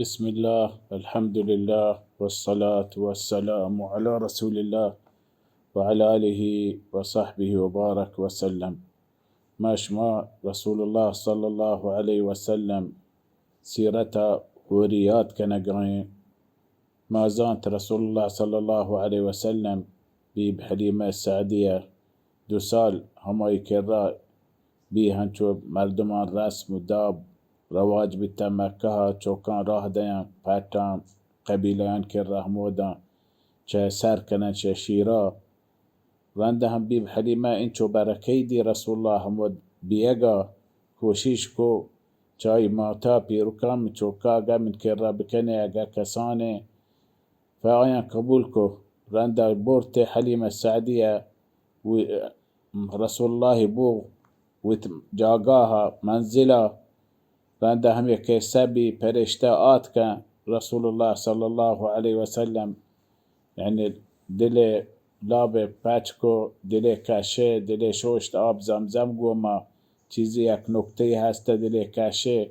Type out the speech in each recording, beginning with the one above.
بسم الله، الحمد لله، والصلاة والسلام على رسول الله وعلى آله وصحبه وبارك وسلم. ما رسول الله صلى الله عليه وسلم سيرته وريات كنقرين ما زانت رسول الله صلى الله عليه وسلم بحليمة السعدية دوسال هما يكرا بيهنچو مردمان رسم و داب رواج بیتا مکه چوکان راه دیان پتام قبیلیان که رحمودان چه سر کنن چه شیرا رنده هم بیب حلیمه اینچو برکی دی رسول الله همود بیگا کوشش کو چای ماتا پیروکام چوکا گمن که را بکنه اگه کسانه فآیان قبول کو رنده بورت حلیمه السعدیه و رسول الله بو جاگاها منزله رنده هم يكي سبي پرشتاءات كان رسول الله صلى الله عليه وسلم يعني دلي لابه پچکو دلي کشه دلي شوشت آب زمزم گوما چیزی یک نکته هسته دلي کشه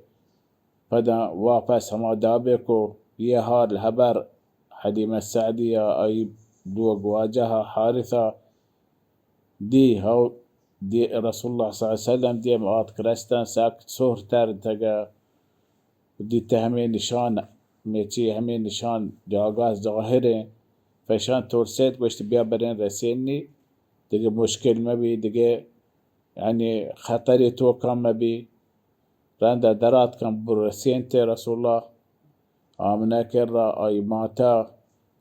فدا واپس هما دابه کو یه هار الهبر حليمة السعدية اي دو گواجها حارثة دي هاو دي رسول الله صلى الله عليه وسلم دي مقات كرستان ساكت سهر تر تگا دي همه نشان میچی همه نشان جاگاز ظاهره فشان تورسید گوشت بیا برین رسینی دیگه مشکل مبی دیگه يعني خطری تو کم مبی رنده درات کم برسینت رسول الله آمنه کرا آی ماتا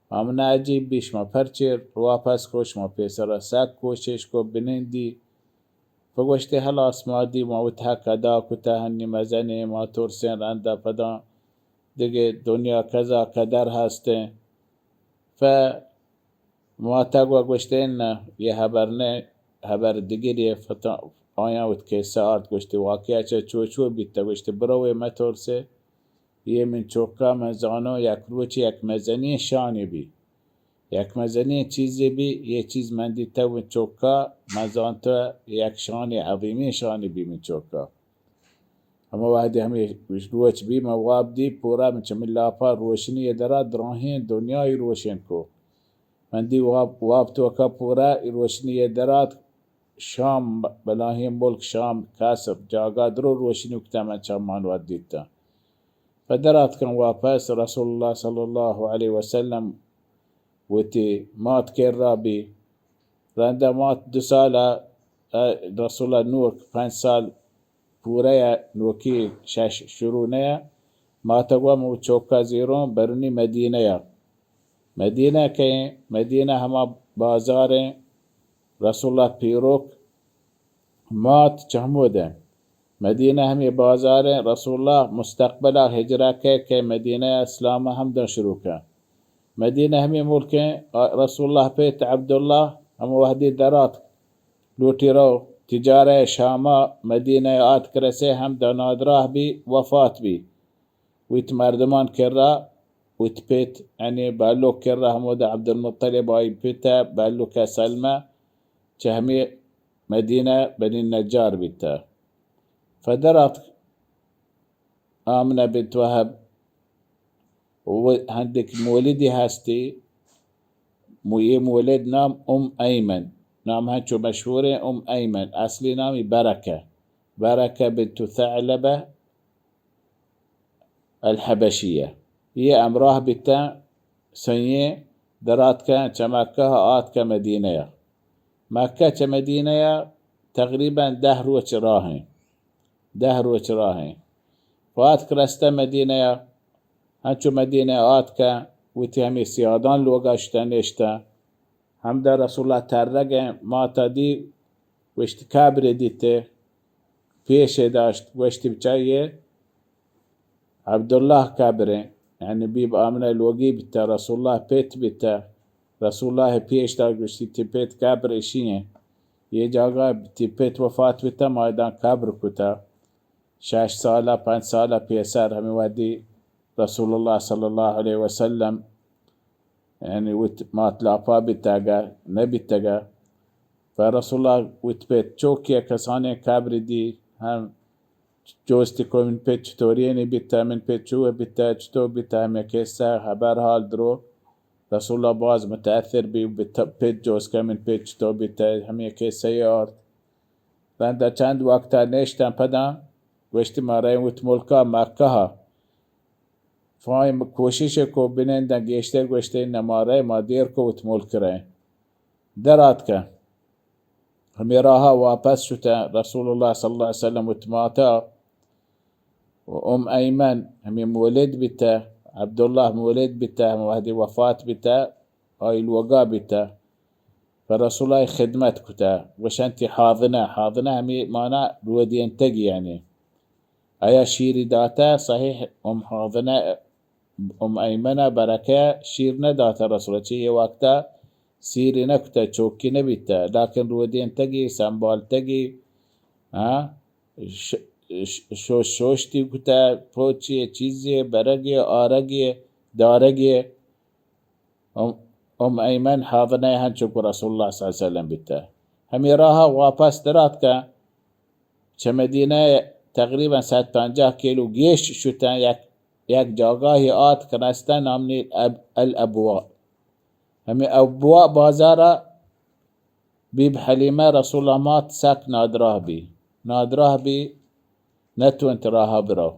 آمنه عجیب بیش ما پرچیر واپس کوش ما پیسر سک کوشش کو بنندی فگوشتی خلاص ما دی ما وتها کدا کتا هنی مزنی ما ترسین رنده پدا دیگه دنیا کذا کدر هسته ف ما تقوى گوشتین یه هبر دیگری فتا آیا وت که ساعت گوشتی واقعا چو بیت گوشتی بروی ما ترسه یه من چوکا مزانو یک روچی یک مزنی شانی بی یک مزنی چیزی بی یه چیز من دیتا و چوکا مزانتا یک شانی عظیمی شانی بی من چوکا اما وحدی همی روچ بی مواب دی پورا من چمن لاپا روشنی درا دراهین دنیای روشن کو من دی واب توکا پورا روشنی درات شام بلاهی ملک شام کاسب جاگا درو روشنی کتا من چمان ود دیتا فدرات كان واپس رسول الله صلى الله عليه وسلم وتي مات كرابي رنده مات 2 ساله رسول الله نور 5 سال پورا نوکی شرونه ما تقوم وچوكا زيرون برني مدينة كي مدينة هما بازار رسول الله پیروک مات چهموده مدینه همی بازار رسول الله مستقبل هجره که مدینه اسلام هم دن شروع که مدینه همی ملک رسول الله پیت عبدالله هم وحدی درات لوٹی رو تجاره شاما مدینه آت کرسه هم دنادراه بی وفات بی ویت مردمان کرا ویت پیت يعني بالوك کرا همود عبدالمطلب آی پیتا بالوك سلمه چه همی مدینه بني النجار بیتا فدرت آمنة بنت وهب وعندك مولدي هستي مولد نام أيمن نام هنشو مشهورة أيمن أصلي نامي بركة بنت ثعلبة الحبشية هي أمراه بتا سنية درات كان مكة آت كمدينة مكة كمدينة تقريبا 10 روز راهن 10 روز راهن فات كرستا مدينة هنچو مدينة آتكا وتهمي سيادان لوغاشتا نشتا هم در رسول الله ترگه ماتا دی وشت كابر ديته فيش داشت وشت بچايه عبدالله كابره يعني بيب آمنه الوغي بتا رسول الله بيت بتا رسول الله فيش داشت وشت بيت كابر اشيه ये जगह तिब्बत वफात बिता मैदान कब्र कुता 6 साला 5 साला पेसर हमें ودي رسول الله صلى الله عليه وسلم يعني ما تلاقى بتاجا نبي تاجا فرسول الله وتبت چوكيا كسانه كبر دي هم جوستكو من بيت شتوريني بيتا من بيت شو بيتا شتو بيتا هم كيسا خبر هال درو رسول الله باز متأثر بي بيت جوسكا من بيت شتو بيتا هم كيسا يارد رندا چند وقتا نشتن پدا وشتی مارای وتمولکا مکها فایم کوشش کو بنندن گشتر گشته نماره ما دیر کو وتمولک رای درات که همی راها واپس شتا رسول الله صلی الله علیه وسلم وتماتا وام ایمن همی مولد بتا عبدالله مولد بتا وهدي وفاة بتا هاي الوقا بتا فرسول الله خدمت كتا وشانتي حاضنة همي مانا رودين تقي يعني ايا شيري داتا صحيح ام حاضنة ام ايمنة بركة شيرنا داتا رسول الله هي وقتا سيري نكتا چوكي نبتا لكن رودين تقي سنبال تقي ها شوشتی کتا پوچی چیزی برگی آرگی دارگی ام ایمن حاضنه هنچو که رسول الله صلی اللہ علیہ وسلم بیتا همی راها واپس درات که چه مدینه تقریبا 150 کیلو گیش شدن یک جاگاهی آت کنستن نامنی الابواء همی ابواء بازارا بیب حلیمه رسول الله مات سک نادراه بی نتو انت راها برو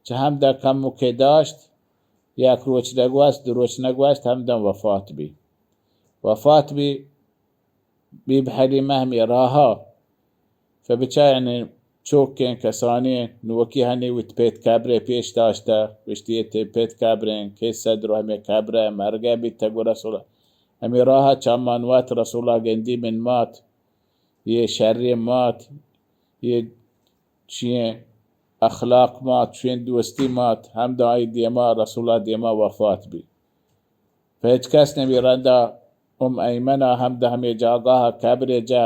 چه هم در کم که داشت یک روچ نگوست دروچ نگوست هم در وفات بی بیب حلیمه همی راها فبچه یعنی چوکین کسانین نوکی هنی ویت پیت کبره پیش داشته وشتیت پیت کبرین که صدر همی کبره مرگه بی تگو رسول همی راها چمانوات رسول الله گندی من مات یه شری مات یه چیه اخلاق مات چین دوستی مات هم دعای دیما رسول الله دیما وفات بی فهیچ کس نمی رنده ام ایمنه هم ده همی جاگاه کبر جا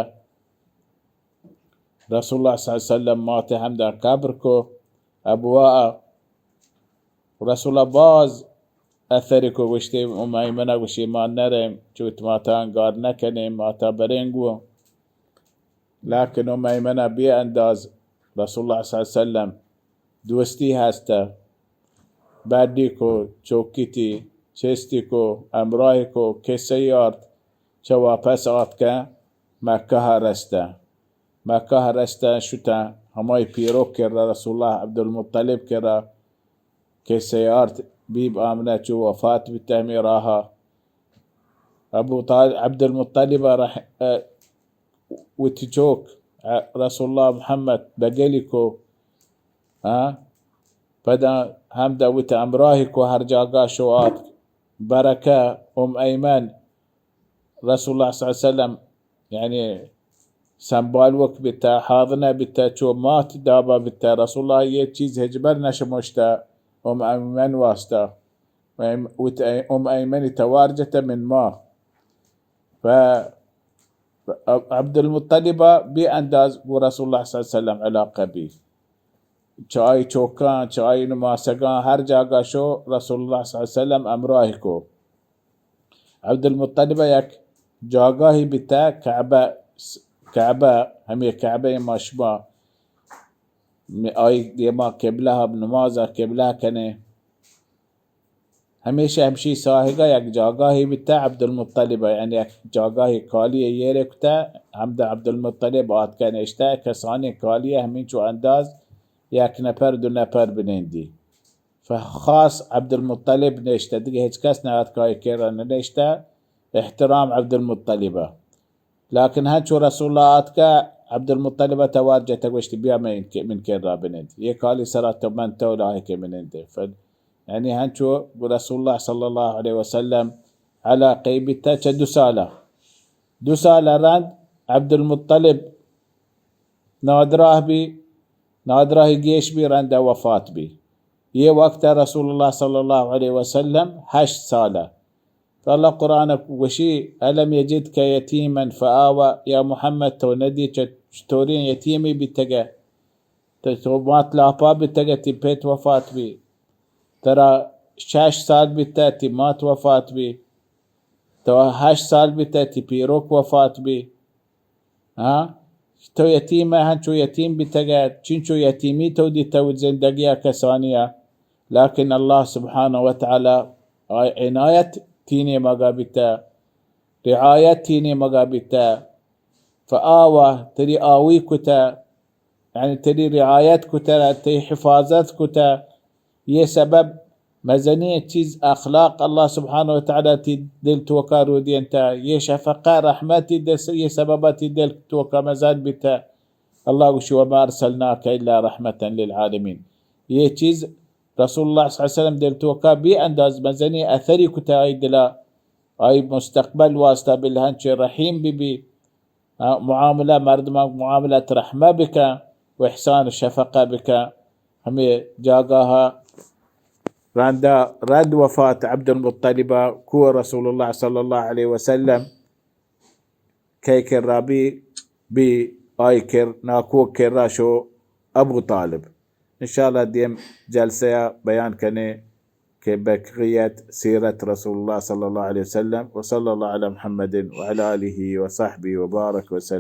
رسول الله صلی اللہ علیہ وسلم مات هم در قبر کو ابواء رسول الله باز اثری کو وشتی ام ایمنه وشی ما نرم چوت ماتا انگار نکنیم ماتا برنگو لكن ام ایمنه بی انداز رسول الله صلی اللہ علیہ وسلم دوستی هسته بعدی کو چوکیتی چستی کو امراهی کو کسی یارد چه واپس آت که مکه ها رسته شده همای پیروک کرده رسول الله عبدالمطلب کرده کسی یارد بیب آمنه چو وفات بتهمی راها ابو طالب عبدالمطلب وتجوك رسول الله محمد بقلي کو پدا هم دوت امراهی کو هر جاگاه شوات بركة ام ایمن رسول الله صلی اللہ علیہ وسلم يعني سنبال وقت بتا حاضنه بتا چو مات دابا بتا رسول الله یه چیز هجبر نشمشتا ام ایمن واسطه ام ایمن توارجة من ما ف عبد المطلب بأنداز ورسول الله صلی اللہ علیہ وسلم علاقه بی چای چوکان چای نماسگان هر جاگا شو رسول الله صلی اللہ علیہ وسلم امراهی کو عبد المطلب یک جاگاهی بتا کعبه همی کعبه ماشما آی دیما قبله نماز قبله کنه همیشه همشی ساهگا یک جاگاهی بتا عبدالمطلب یعنی یک جاگاهی کالیه یه رکتا هم ده عبدالمطلب آت کنشته کسانی کالیه همین چو انداز یک نفر دو نفر بنیندی فخاص عبدالمطلب نشته دیگه هیچ کس نهاد کاری کرده نشته احترام عبدالمطلبه لكن هنچو رسول الله آت که عبدالمطلبه توارجه تگوشتی بیا من کرده بنید یک کالی سرات من تولاهی که بنینده يعني هنشو رسول الله صلى الله عليه وسلم على قيبته 2 سالة رند عبد المطلب نادراه جيش بي رند وفات بي يه وقت رسول الله صلى الله عليه وسلم 8 سالة فالله قرآن وشي ألم يجدك يتيما فآوى يا محمد تو ندي شتورين يتيمي بتجا تتوبات لابا بتجا تبيت وفات بي ترى 6 سال بتاتي مات وفات بي تو 8 سال بتاتي بيروك وفات بي تو يتيمة هنشو يتيم بتقات چنشو يتيمي تودي تود زندقيا كسانية، لكن الله سبحانه وتعالى عناية تيني مقابتا، رعاية تيني مقابتا، فآوة تري آوي كتا، يعني تري رعاية كتا، تري حفاظات كتا، يه سبب مزنية چیز اخلاق الله سبحانه وتعالى دل توكارو دينتا، يه شفقة رحمتي يه سبباتي دل توكا مزاد بتا. الله وشي وما أرسلناك إلا رحمة للعالمين. يه چیز رسول الله صلى الله عليه وسلم دل توكا بي انداز مزني اثري كتا اي دلا اي مستقبل واسطة بالهنش رحيم بي معاملة مردم معاملة رحمة بك وإحسان الشفقة بك همي جاقاها رد وفاة عبد المطلب كو رسول الله صلى الله عليه وسلم كيكر رابي بي آيكر ناكو كراشو أبو طالب. إن شاء الله ديم جلسة بيان كني كبقية سيرة رسول الله صلى الله عليه وسلم، وصلى الله على محمد وعلى آله وصحبه وبارك وسلم.